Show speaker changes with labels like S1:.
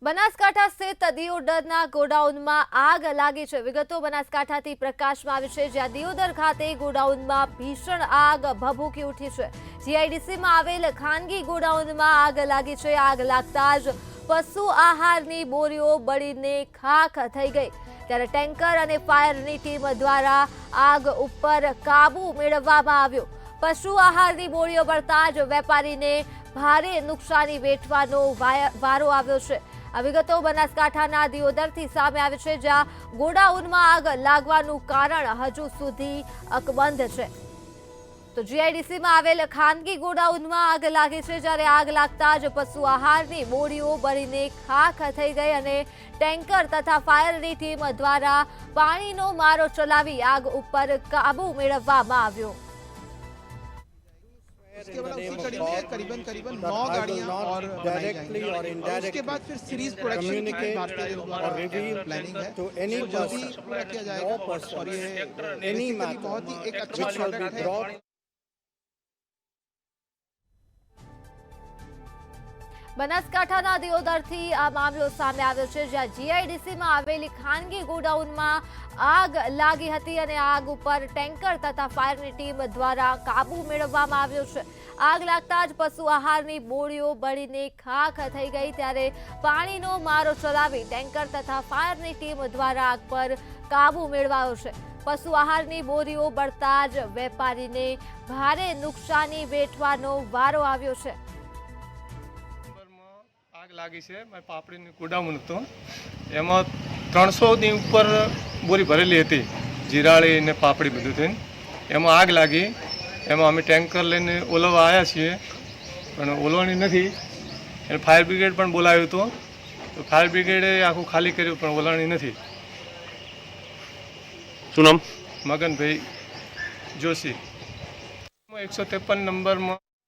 S1: બનાસકાંઠા સ્થિત દિયોદરના ગોડાઉનમાં આગ લાગી છે। વિગતો બનાસકાંઠાથી પ્રકાશમાં આવી છે, જ્યાં દિયોદર ખાતે ગોડાઉનમાં ભીષણ આગ ભભૂકી ઉઠી છે। જીઆઈડીસીમાં આવેલ ખાનગી ગોડાઉનમાં આગ લાગી છે। આગ લાગતા જ પશુ આહારની બોરીઓ બળીને ખાખ થઈ ગઈ, ત્યારે ટેન્કર અને ફાયરની ટીમ દ્વારા આગ ઉપર કાબુ મેળવવામાં આવ્યો। પશુ આહારની બોરીઓ બળતા જ વેપારીને ભારે નુકસાની વેઠવાનો વારો આવ્યો છે। આ વિગતો બનાસકાંઠાના દિયોદરથી સામે આવી છે, જ્યાં ગોડાઉનમાં આગ લાગવાનું કારણ હજુ સુધી અકબંધ છે। તો જીઆઈડીસીમાં આવેલ ખાનગી ગોડાઉનમાં આગ લાગી છે, જ્યારે આગ લાગતા જ પશુ આહારની બોરીઓ બળીને ખાખ થઈ ગઈ અને ટેન્કર તથા ફાયરની ટીમ દ્વારા પાણીનો મારો ચલાવી આગ ઉપર કાબુ મેળવવામાં આવ્યો।
S2: उसके बाद उसी कड़ी में करीबन 9 गाड़ियां और डायरेक्टली और इनडायरेक्टली उसके बाद फिर सीरीज प्रोडक्शन की भारतीय रेल द्वारा प्लानिंग है तो एनी जल्दी पूरा किया जाएगा और ये एनी बहुत ही एक अच्छा प्रोडक्ट है।
S1: બનાસકાંઠાના દિયોદરથી આ મામલો સામે આવ્યો છે, જ્યાં જીઆઈડીસીમાં આવેલી ખાનગી ગોડાઉનમાં આગ લાગી હતી અને આગ ઉપર ટેન્કર તથા ફાયરની ટીમ દ્વારા કાબુ મેળવવામાં આવ્યો છે। આગ લાગતા જ પશુ આહારની બોરીઓ બળીને ખાખ થઈ ગઈ, ત્યારે પાણીનો મારો ચલાવી ટેન્કર તથા ફાયરની ટીમ દ્વારા આગ પર કાબુ મેળવાયો છે। પશુ આહારની બોરીઓ બળતા જ વેપારીને ભારે નુકસાની વેઠવાનો વારો આવ્યો છે।
S3: આગ લાગી છે મારી પાપડીનું ગોડાઉન હતું, એમાં 300ની ઉપર બોરી ભરેલી હતી, જીરાળી ને પાપડી બધું થઈને એમાં આગ લાગી। એમાં અમે ટેન્કર લઈને ઓલવવા આવ્યા છીએ, પણ ઓલવાની નથી। એને ફાયર બ્રિગેડ પણ બોલાવ્યું હતું, તો ફાયર બ્રિગેડે આખું ખાલી કર્યું, પણ ઓલવાની નથી।
S4: શું નામ?
S3: મગનભાઈ જોશી, 153 નંબરમાં